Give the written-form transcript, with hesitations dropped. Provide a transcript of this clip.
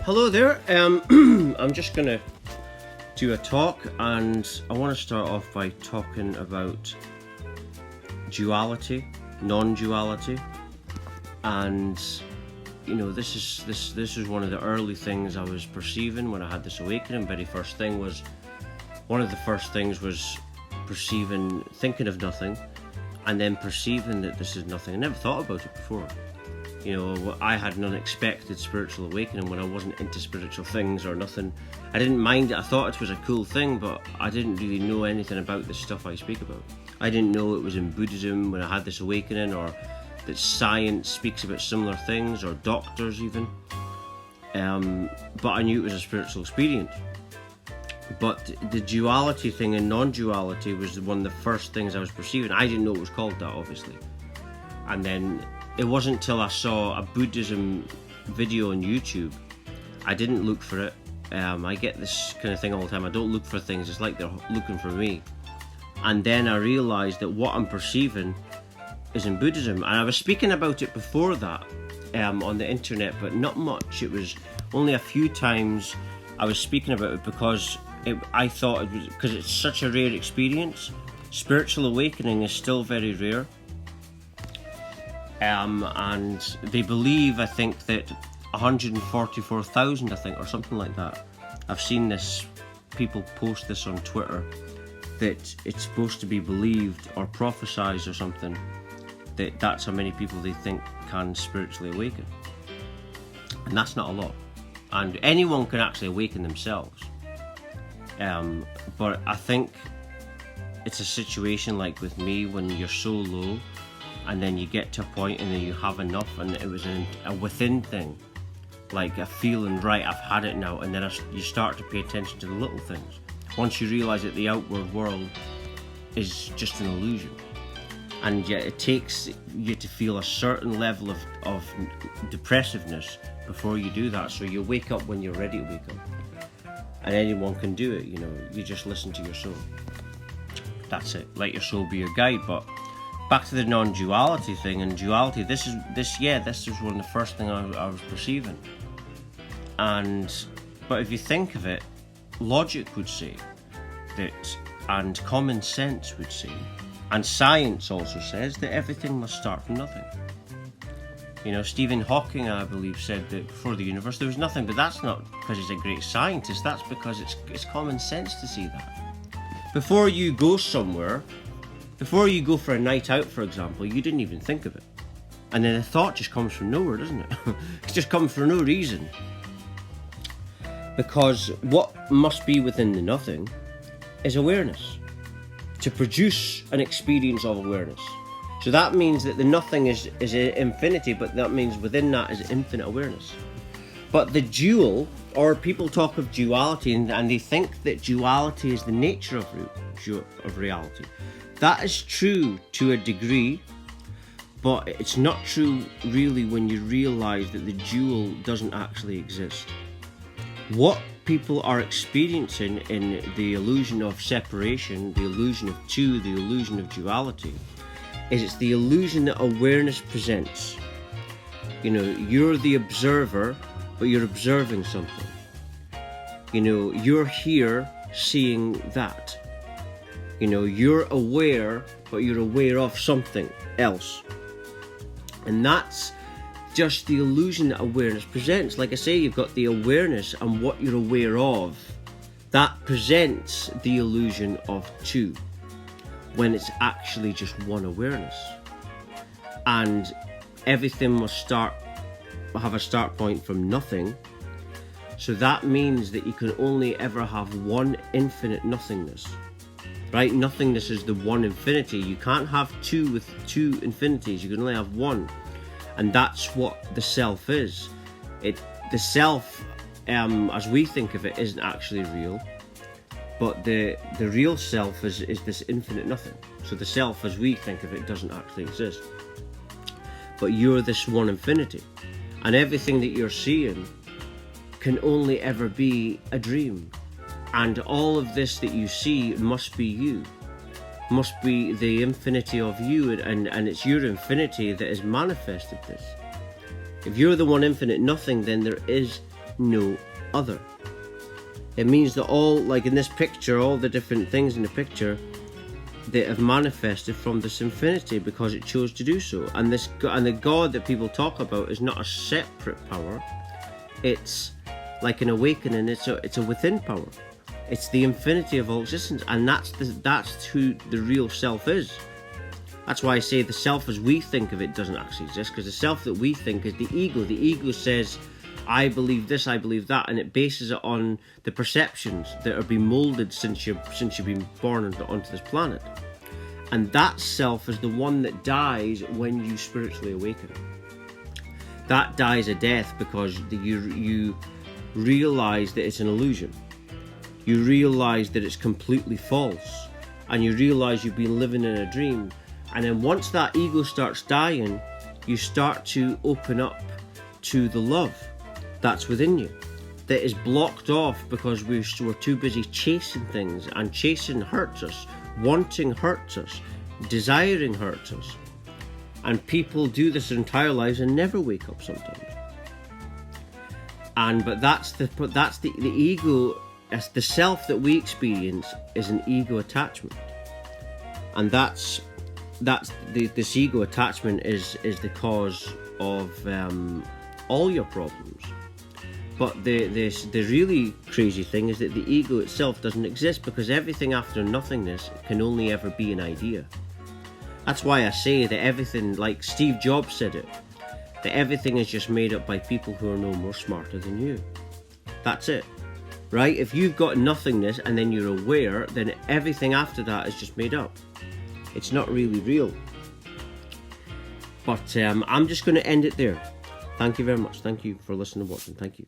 Hello there. I'm just going to do a talk, and I want to start off by talking about duality, non-duality, and this is one of the early things I was perceiving when I had this awakening. One of the first things was perceiving, thinking of nothing, and then perceiving that this is nothing. I never thought about it before. I had an unexpected spiritual awakening when I wasn't into spiritual things or nothing. I didn't mind it. I thought it was a cool thing, but I didn't really know anything about the stuff I speak about. I didn't know it was in Buddhism when I had this awakening, or that science speaks about similar things, or doctors even. But I knew it was a spiritual experience. But the duality thing and non-duality was one of the first things I was perceiving. I didn't know it was called that, obviously. And then it wasn't until I saw a Buddhism video on YouTube. I didn't look for it. I get this kind of thing all the time. I don't look for things. It's like they're looking for me. And then I realised that what I'm perceiving is in Buddhism. And I was speaking about it before that on the internet, but not much. It was only a few times I was speaking about it because I thought it was because it's such a rare experience. Spiritual awakening is still very rare. And they believe, I think, that 144,000, or something like that. I've seen this, people post this on Twitter, that it's supposed to be believed or prophesized or something, that's how many people they think can spiritually awaken. And that's not a lot. And anyone can actually awaken themselves. But I think it's a situation like with me when you're so low, and then you get to a point and then you have enough, and it was a within thing, like a feeling, right, I've had it now, and then you start to pay attention to the little things. Once you realise that the outward world is just an illusion, and yet it takes you to feel a certain level of depressiveness before you do that, so you wake up when you're ready to wake up. And anyone can do it, you just listen to your soul. That's it, let your soul be your guide. But back to the non-duality thing, and duality, this was one of the first things I was perceiving. But if you think of it, logic would say that, and common sense would say, and science also says that everything must start from nothing. Stephen Hawking, I believe, said that before the universe there was nothing, but that's not because he's a great scientist, that's because it's common sense to see that. Before you go somewhere, before you go for a night out, for example, you didn't even think of it. And then the thought just comes from nowhere, doesn't it? It just comes for no reason. Because what must be within the nothing is awareness. To produce an experience of awareness. So that means that the nothing is infinity, but that means within that is infinite awareness. But the dual, or people talk of duality, and they think that duality is the nature of reality. That is true to a degree, but it's not true really when you realise that the dual doesn't actually exist. What people are experiencing in the illusion of separation, the illusion of two, the illusion of duality, is it's the illusion that awareness presents. You're the observer, but you're observing something. You're here seeing that. You're aware, but you're aware of something else. And that's just the illusion that awareness presents. Like I say, you've got the awareness and what you're aware of. That presents the illusion of two, when it's actually just one awareness. And everything must have a start point from nothing. So that means that you can only ever have one infinite nothingness. Right? Nothingness is the one infinity. You can't have two with two infinities. You can only have one. And that's what the self is. The self, as we think of it, isn't actually real. But the real self is this infinite nothing. So the self, as we think of it, doesn't actually exist. But you're this one infinity. And everything that you're seeing can only ever be a dream. And all of this that you see must be you. Must be the infinity of you, and it's your infinity that has manifested this. If you're the one infinite nothing, then there is no other. It means that all, like in this picture, all the different things in the picture, they have manifested from this infinity because it chose to do so. And the God that people talk about is not a separate power. It's like an awakening. It's a within power. It's the infinity of all existence, and that's who the real self is. That's why I say the self as we think of it doesn't actually exist, because the self that we think is the ego. The ego says, I believe this, I believe that, and it bases it on the perceptions that are being moulded since you've been born onto this planet. And that self is the one that dies when you spiritually awaken. That dies a death because you realize that it's an illusion. You realize that it's completely false, and you realize you've been living in a dream. And then once that ego starts dying, you start to open up to the love that's within you, that is blocked off because we're too busy chasing things, and chasing hurts us, wanting hurts us, desiring hurts us. And people do this their entire lives and never wake up sometimes. But that's the ego. As the self that we experience is an ego attachment, and this ego attachment is the cause of all your problems. But the really crazy thing is that the ego itself doesn't exist, because everything after nothingness can only ever be an idea. That's why I say that everything, like Steve Jobs said it, that everything is just made up by people who are no more smarter than you. That's it. Right? If you've got nothingness and then you're aware, then everything after that is just made up. It's not really real. But I'm just going to end it there. Thank you very much. Thank you for listening and watching. Thank you.